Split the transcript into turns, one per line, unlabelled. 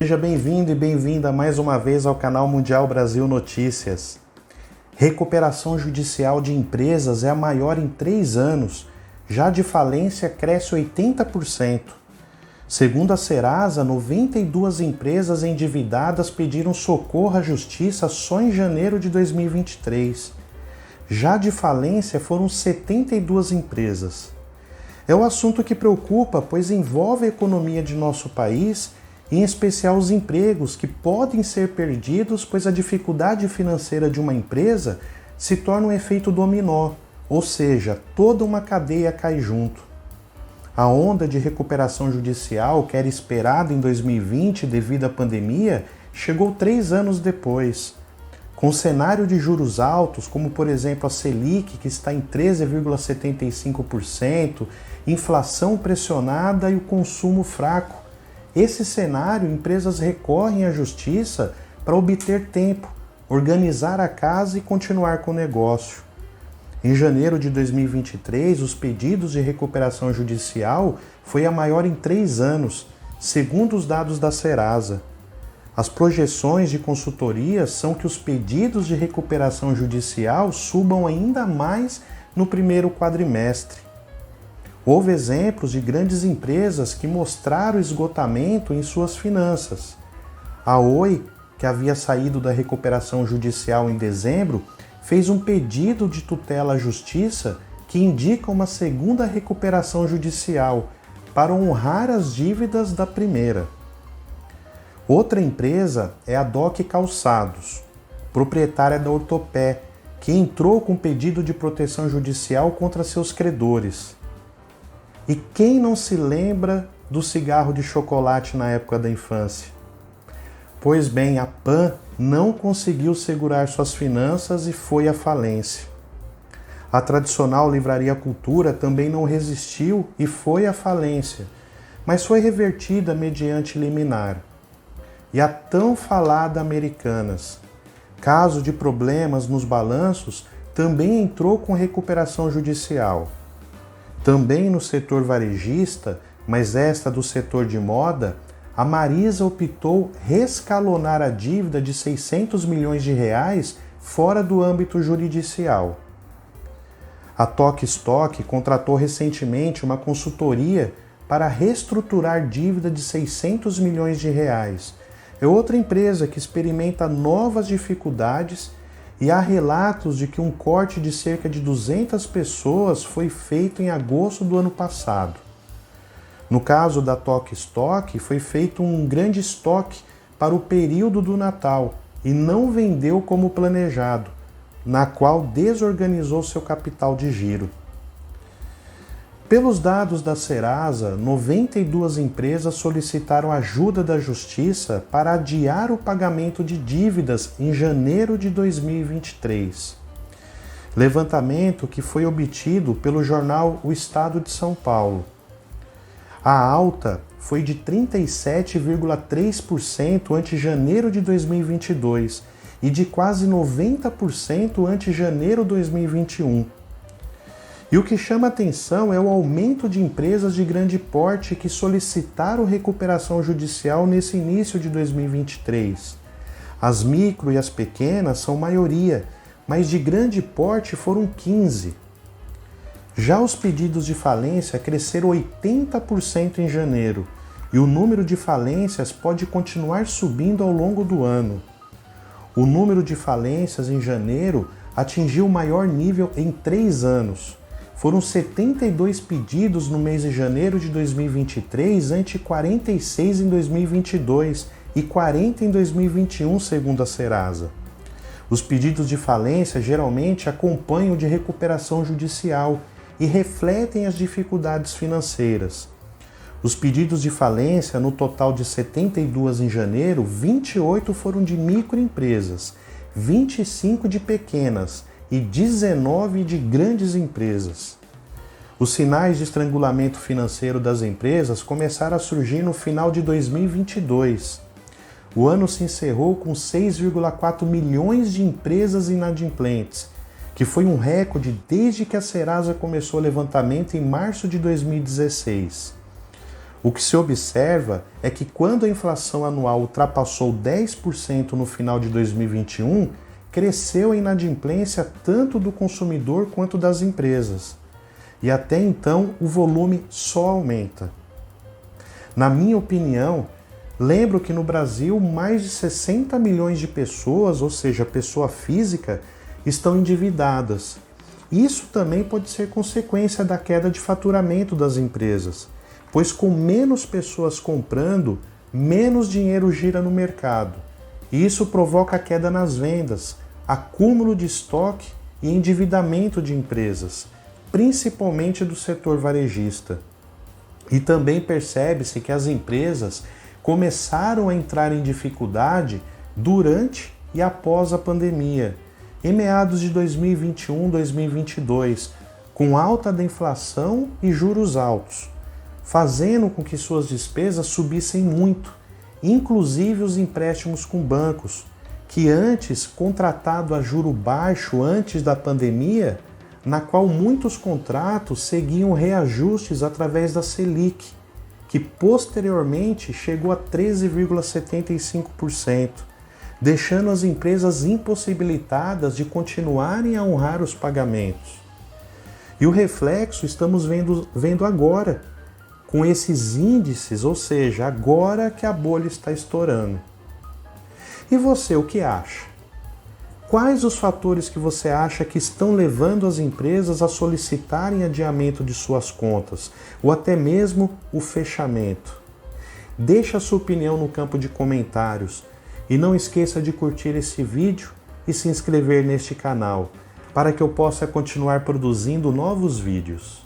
Seja bem-vindo e bem-vinda mais uma vez ao canal Mundial Brasil Notícias. Recuperação judicial de empresas é a maior em 3 anos, já de falência cresce 80%. Segundo a Serasa, 92 empresas endividadas pediram socorro à justiça só em janeiro de 2023. Já de falência foram 72 empresas. É um assunto que preocupa, pois envolve a economia de nosso país, em especial os empregos que podem ser perdidos, pois a dificuldade financeira de uma empresa se torna um efeito dominó, ou seja, toda uma cadeia cai junto. A onda de recuperação judicial, que era esperada em 2020 devido à pandemia, chegou 3 anos depois. Com cenário de juros altos, como por exemplo a Selic, que está em 13,75%, inflação pressionada e o consumo fraco. Esse cenário, empresas recorrem à justiça para obter tempo, organizar a casa e continuar com o negócio. Em janeiro de 2023, os pedidos de recuperação judicial foi a maior em 3 anos, segundo os dados da Serasa. As projeções de consultorias são que os pedidos de recuperação judicial subam ainda mais no primeiro quadrimestre. Houve exemplos de grandes empresas que mostraram esgotamento em suas finanças. A Oi, que havia saído da recuperação judicial em dezembro, fez um pedido de tutela à justiça que indica uma segunda recuperação judicial para honrar as dívidas da primeira. Outra empresa é a DOC Calçados, proprietária da Ortopé, que entrou com pedido de proteção judicial contra seus credores. E quem não se lembra do cigarro de chocolate na época da infância? Pois bem, a PAN não conseguiu segurar suas finanças e foi à falência. A tradicional Livraria Cultura também não resistiu e foi à falência, mas foi revertida mediante liminar. E a tão falada Americanas, caso de problemas nos balanços, também entrou com recuperação judicial. Também no setor varejista, mas esta do setor de moda, a Marisa optou rescalonar a dívida de 600 milhões de reais fora do âmbito juridicial. A Tok Stock contratou recentemente uma consultoria para reestruturar dívida de 600 milhões de reais. É outra empresa que experimenta novas dificuldades e há relatos de que um corte de cerca de 200 pessoas foi feito em agosto do ano passado. No caso da Tok Stock, foi feito um grande estoque para o período do Natal e não vendeu como planejado, na qual desorganizou seu capital de giro. Pelos dados da Serasa, 92 empresas solicitaram ajuda da Justiça para adiar o pagamento de dívidas em janeiro de 2023. Levantamento que foi obtido pelo jornal O Estado de São Paulo. A alta foi de 37,3% ante janeiro de 2022 e de quase 90% ante janeiro de 2021. E o que chama atenção é o aumento de empresas de grande porte que solicitaram recuperação judicial nesse início de 2023. As micro e as pequenas são maioria, mas de grande porte foram 15. Já os pedidos de falência cresceram 80% em janeiro, e o número de falências pode continuar subindo ao longo do ano. O número de falências em janeiro atingiu o maior nível em 3 anos. Foram 72 pedidos no mês de janeiro de 2023, ante 46 em 2022 e 40 em 2021, segundo a Serasa. Os pedidos de falência geralmente acompanham de recuperação judicial e refletem as dificuldades financeiras. Os pedidos de falência, no total de 72 em janeiro, 28 foram de microempresas, 25 de pequenas e 19 de grandes empresas. Os sinais de estrangulamento financeiro das empresas começaram a surgir no final de 2022. O ano se encerrou com 6,4 milhões de empresas inadimplentes, que foi um recorde desde que a Serasa começou o levantamento em março de 2016. O que se observa é que quando a inflação anual ultrapassou 10% no final de 2021, cresceu a inadimplência tanto do consumidor quanto das empresas. E até então o volume só aumenta. Na minha opinião, lembro que no Brasil mais de 60 milhões de pessoas, ou seja, pessoa física, estão endividadas. Isso também pode ser consequência da queda de faturamento das empresas, pois com menos pessoas comprando, menos dinheiro gira no mercado. E isso provoca queda nas vendas, acúmulo de estoque e endividamento de empresas, principalmente do setor varejista. E também percebe-se que as empresas começaram a entrar em dificuldade durante e após a pandemia, em meados de 2021-2022, com alta da inflação e juros altos, fazendo com que suas despesas subissem muito, inclusive os empréstimos com bancos, que antes, contratado a juro baixo antes da pandemia, na qual muitos contratos seguiam reajustes através da Selic, que posteriormente chegou a 13,75%, deixando as empresas impossibilitadas de continuarem a honrar os pagamentos. E o reflexo estamos vendo agora, com esses índices, ou seja, agora que a bolha está estourando. E você, o que acha? Quais os fatores que você acha que estão levando as empresas a solicitarem adiamento de suas contas, ou até mesmo o fechamento? Deixe a sua opinião no campo de comentários e não esqueça de curtir esse vídeo e se inscrever neste canal, para que eu possa continuar produzindo novos vídeos.